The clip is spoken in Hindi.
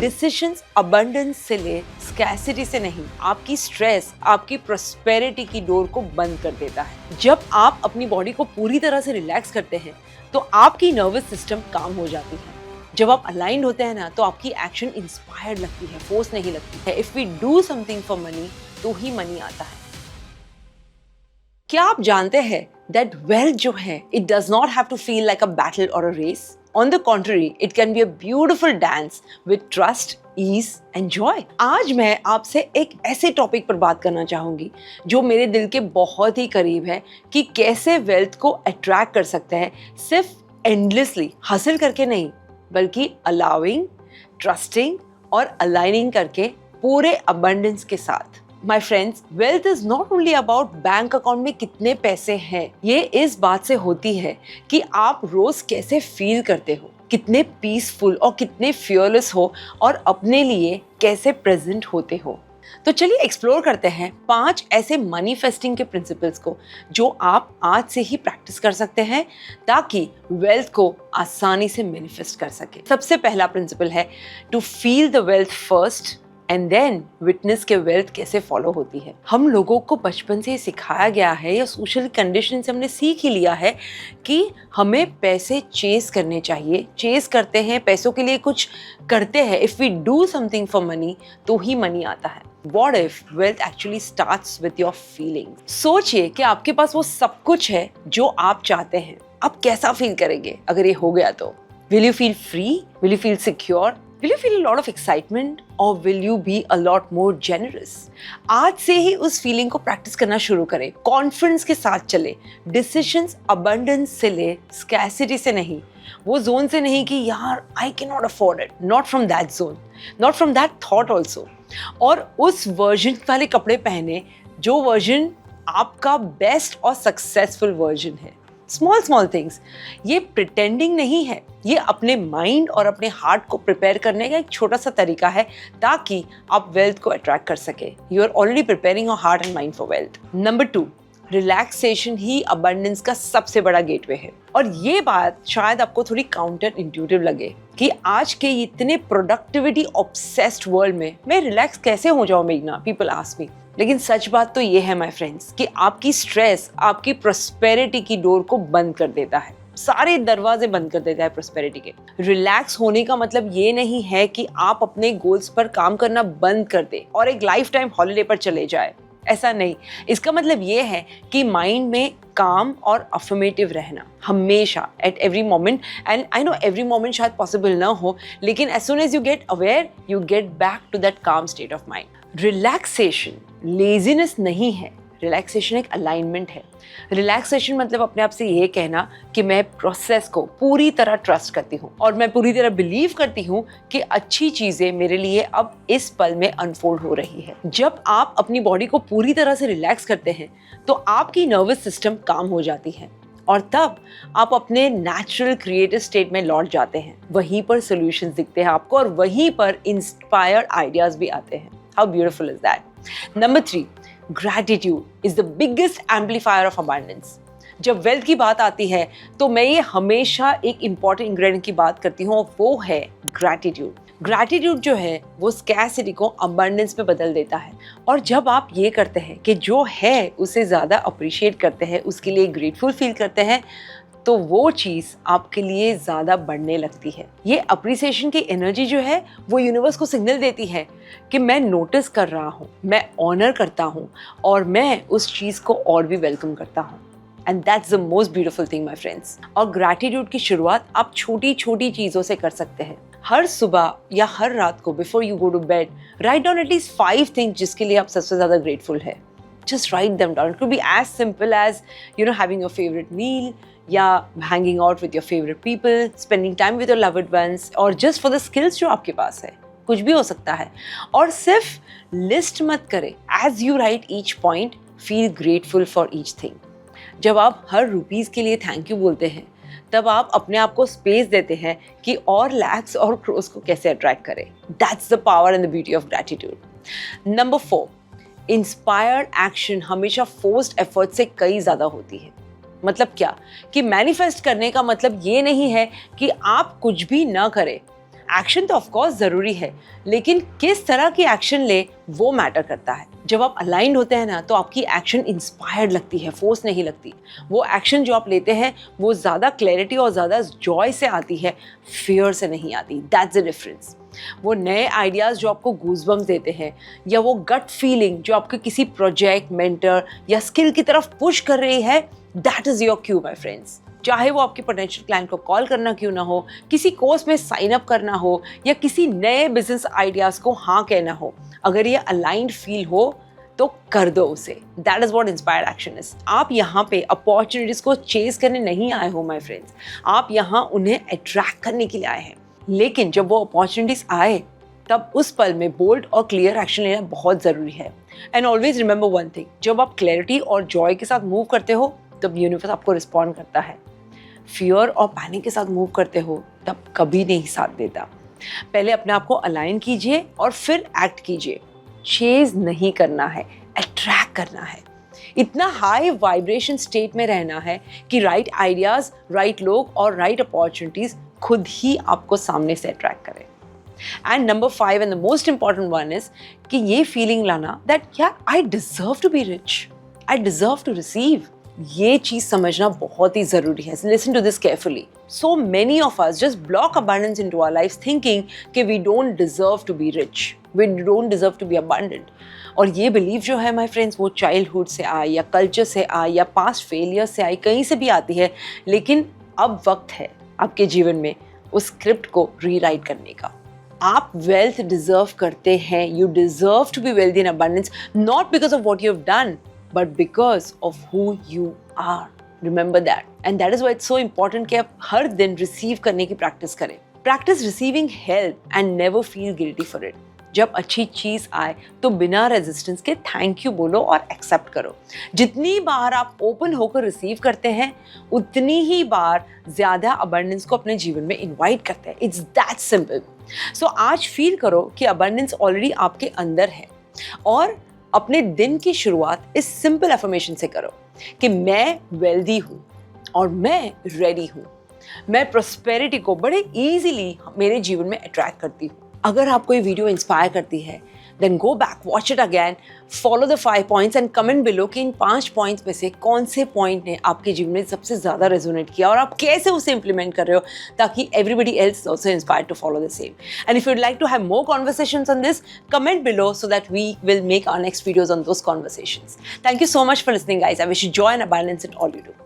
डिसीजंस अबंडेंस से ले, स्कैसिटी से नहीं। आपकी स्ट्रेस आपकी प्रॉस्पेरिटी की डोर को बंद कर देता है। जब आप अपनी बॉडी को पूरी तरह से रिलैक्स करते हैं तो आपकी नर्वस सिस्टम काम हो जाती है। जब आप अलाइंड होते हैं ना तो आपकी एक्शन इंस्पायर्ड लगती है, फोर्स नहीं लगती है। If we do something for money तो ही मनी आता है। क्या आप जानते हैं दैट वेल्थ जो है it does not have to feel like a battle और a race. On the contrary, it can be a beautiful dance with trust, ease and joy. आज मैं आपसे एक ऐसे टॉपिक पर बात करना चाहूंगी जो मेरे दिल के बहुत ही करीब है कि कैसे वेल्थ को अट्रैक्ट कर सकते हैं, सिर्फ एंडलेसली हासिल करके नहीं बल्कि अलाउिंग, ट्रस्टिंग और अलाइनिंग करके पूरे अबंडेंस के साथ। My friends, wealth is not only about bank account में कितने पैसे हैं, ये इस बात से होती है कि आप रोज कैसे फील करते हो, कितने पीसफुल और कितने फियरलेस हो और अपने लिए कैसे प्रेजेंट होते हो। तो चलिए एक्सप्लोर करते हैं 5 ऐसे मैनिफेस्टिंग के प्रिंसिपल्स को जो आप आज से ही प्रैक्टिस कर सकते हैं ताकि वेल्थ को आसानी से मैनिफेस्ट कर सके। सबसे पहला प्रिंसिपल है to feel the wealth first and then witness के वेल्थ कैसे फॉलो होती है। हम लोगों को बचपन से सिखाया गया है या सोशल कंडीशन से हमने सीख ही लिया है कि हमें पैसे चेस करने चाहिए। चेस करते हैं, पैसों के लिए कुछ करते हैं। If we do something for money तो ही मनी आता है। What if wealth actually starts with your feelings? सोचिए कि आपके पास वो सब कुछ है जो आप चाहते हैं। आप कैसा फील करेंगे अगर ये हो गया तो? Will you feel free? Will you feel secure? Will you feel a lot of excitement or will you be a lot more generous? आज से ही उस फीलिंग को प्रैक्टिस करना शुरू करें, कॉन्फिडेंस के साथ चले। डिसीजंस अबंडेंस से ले, स्कैसिटी से नहीं। वो जोन से नहीं कि यार I can not afford it, not from that zone, not from that thought also. और उस वर्जन वाले कपड़े पहने जो वर्जन आपका बेस्ट और सक्सेसफुल वर्जन है। स्मॉल थिंग्स, ये प्रिटेंडिंग नहीं है, ये अपने माइंड और अपने हार्ट को प्रिपेयर करने का एक छोटा सा तरीका है ताकि आप वेल्थ को अट्रैक्ट कर सके। You are already preparing your heart and mind for wealth. Number 2, relaxation ही अबंडेंस का सबसे बड़ा गेटवे है। और ये बात शायद आपको थोड़ी काउंटर इंट्यूटिव लगे कि आज के इतने प्रोडक्टिविटी ऑब्सेस्ड वर्ल्ड में मैं रिलैक्स कैसे हो जाऊं मेघना, पीपल आस्क मी। लेकिन सच बात तो ये है माय फ्रेंड्स कि आपकी स्ट्रेस आपकी प्रॉस्पेरिटी की डोर को बंद कर देता है, सारे दरवाजे बंद कर देता है प्रॉस्पेरिटी के। रिलैक्स होने का मतलब ये नहीं है कि आप अपने गोल्स पर काम करना बंद कर दे और एक लाइफ टाइम हॉलिडे पर चले जाए, ऐसा नहीं। इसका मतलब ये है कि माइंड में काम और अफर्मेटिव रहना हमेशा, at every moment. And I know every moment शायद पॉसिबल ना हो, लेकिन as soon as you get aware you get back to that calm state of mind. Relaxation laziness नहीं है, रिलैक्सेशन एक अलाइनमेंट है। रिलैक्सेशन मतलब अपने आप से ये कहना कि मैं प्रोसेस को पूरी तरह ट्रस्ट करती हूँ और मैं पूरी तरह बिलीव करती हूँ कि अच्छी चीज़ें मेरे लिए अब इस पल में अनफोल्ड हो रही है। जब आप अपनी बॉडी को पूरी तरह से रिलैक्स करते हैं तो आपकी नर्वस सिस्टम काम हो जाती है और तब आप अपने नेचुरल क्रिएटिव स्टेट में लौट जाते हैं। वहीं पर सॉल्यूशंस दिखते हैं आपको और वहीं पर इंस्पायर्ड आइडियाज भी आते हैं। How beautiful is that. Number 3, gratitude is the biggest amplifier of abundance. जब वेल्थ की बात आती है तो मैं ये हमेशा एक इम्पॉर्टेंट इंग्रेडिएंट की बात करती हूँ और वो है ग्रैटिट्यूड। ग्रैटिट्यूड जो है वो स्कैसिटी को अबंडेंस में बदल देता है। और जब आप ये करते हैं कि जो है उसे ज़्यादा अप्रिशिएट करते हैं, उसके लिए ग्रेटफुल फील करते हैं, तो वो चीज़ आपके लिए ज़्यादा बढ़ने लगती है। ये अप्रिसिएशन की एनर्जी जो है वो यूनिवर्स को सिग्नल देती है कि मैं नोटिस कर रहा हूँ, मैं ऑनर करता हूँ और मैं उस चीज़ को और भी वेलकम करता हूँ। And that's the most beautiful thing my friends. और ग्रैटिट्यूड की शुरुआत आप छोटी छोटी चीज़ों से कर सकते हैं। हर सुबह या हर रात को before you go to bed write down at least 5 things जिसके लिए आप सबसे ज़्यादा ग्रेटफुल है। Just write them down. It could be as simple as, having your favorite meal, या hanging out with your favorite people, spending time with your loved ones, और just for the skills जो आपके पास है। कुछ भी हो सकता है। और सिर्फ लिस्ट मत करें। As you write each point, feel grateful for each thing. जब आप हर रुपीस के लिए थैंक यू बोलते हैं तब आप अपने आप को स्पेस देते हैं कि और लैक्स और क्रोस को कैसे अट्रैक्ट करें। That's the power and the beauty of gratitude. Number 4, inspired action हमेशा फोर्स्ड एफर्ट से कई ज़्यादा होती है। मतलब क्या कि मैनिफेस्ट करने का मतलब ये नहीं है कि आप कुछ भी ना करें। एक्शन तो ऑफकोर्स ज़रूरी है, लेकिन किस तरह की एक्शन ले वो मैटर करता है। जब आप अलाइंड होते हैं ना, तो आपकी एक्शन इंस्पायर्ड लगती है, फोर्स नहीं लगती। वो एक्शन जो आप लेते हैं वो ज़्यादा क्लैरिटी और ज़्यादा जॉय से आती है, फियर से नहीं आती। That's the difference. वो नए आइडियाज़ जो आपको गूज़बम्स देते हैं, या वो गट फीलिंग जो आपको किसी प्रोजेक्ट, मेंटर या स्किल की तरफ पुश कर रही है, that is your Q my friends. चाहे वो आपके पोटेंशियल क्लाइंट को कॉल करना क्यों ना हो, किसी कोर्स में साइन अप करना हो, या किसी नए बिजनेस आइडियाज़ को हाँ कहना हो, अगर ये अलाइंड फील हो तो कर दो उसे। That is what inspired action is. आप यहाँ पे अपॉर्चुनिटीज को चेज करने नहीं आए हो माय फ्रेंड्स, आप यहाँ उन्हें अट्रैक्ट करने के लिए आए हैं। लेकिन जब वो अपॉर्चुनिटीज आए, तब उस पल में बोल्ड और क्लियर एक्शन लेना बहुत ज़रूरी है। And always remember one thing, जब आप क्लैरिटी और जॉय के साथ मूव करते हो, तब यूनिवर्स आपको रिस्पॉन्ड करता है। फियर और पैनिक के साथ मूव करते हो, तब कभी नहीं साथ देता। पहले अपने आप को अलाइन कीजिए और फिर एक्ट कीजिए। चेज नहीं करना है, अट्रैक्ट करना है। इतना हाई वाइब्रेशन स्टेट में रहना है कि राइट आइडियाज, राइट लोग और राइट अपॉर्चुनिटीज खुद ही आपको सामने से अट्रैक्ट करें। And number 5 and the most important one is कि ये फीलिंग लाना दैट यार I deserve to be rich, I deserve to receive. ये चीज समझना बहुत ही जरूरी है। Listen to this carefully. So many of us just block abundance into our lives thinking कि we don't deserve to be rich, we don't deserve to be abundant. और ये बिलीव जो है माय फ्रेंड्स, वो चाइल्डहुड से आए या कल्चर से आए या पास्ट फेलियर से आई, कहीं से भी आती है। लेकिन अब वक्त है आपके जीवन में उस स्क्रिप्ट को रीराइट करने का। आप वेल्थ डिजर्व करते हैं। You deserve to be wealthy in abundance, not because of what you have done, but because of who you are. Remember that. And that is why it's so important कि आप हर दिन रिसीव करने की प्रैक्टिस करें। Practice receiving help and never feel guilty for it. जब अच्छी चीज़ आए तो बिना रेजिस्टेंस के थैंक यू बोलो और एक्सेप्ट करो। जितनी बार आप ओपन होकर रिसीव करते हैं, उतनी ही बार ज़्यादा अबंडेंस को अपने जीवन में इन्वाइट करते हैं। It's that simple. सो आज फील करो कि अबंडेंस ऑलरेडी आपके अंदर है, और अपने दिन की शुरुआत इस सिंपल अफर्मेशन से करो कि मैं वेल्दी हूँ और मैं रेडी हूँ। मैं प्रॉस्पेरिटी को बड़े इजीली मेरे जीवन में अट्रैक्ट करती हूँ। अगर आपको ये वीडियो इंस्पायर करती है, then go back, watch it again, follow the 5 points and comment below कि इन 5 पॉइंट्स में से कौन से पॉइंट ने आपके जीवन में सबसे ज़्यादा रेजोनेट किया और आप कैसे उसे इंप्लीमेंट कर रहे हो, ताकि everybody else also inspired to follow the same. And if you'd like to have more conversations on this, comment below so that we will make our next videos on those conversations. Thank you so much for listening, guys. I wish you joy and abundance in all you do.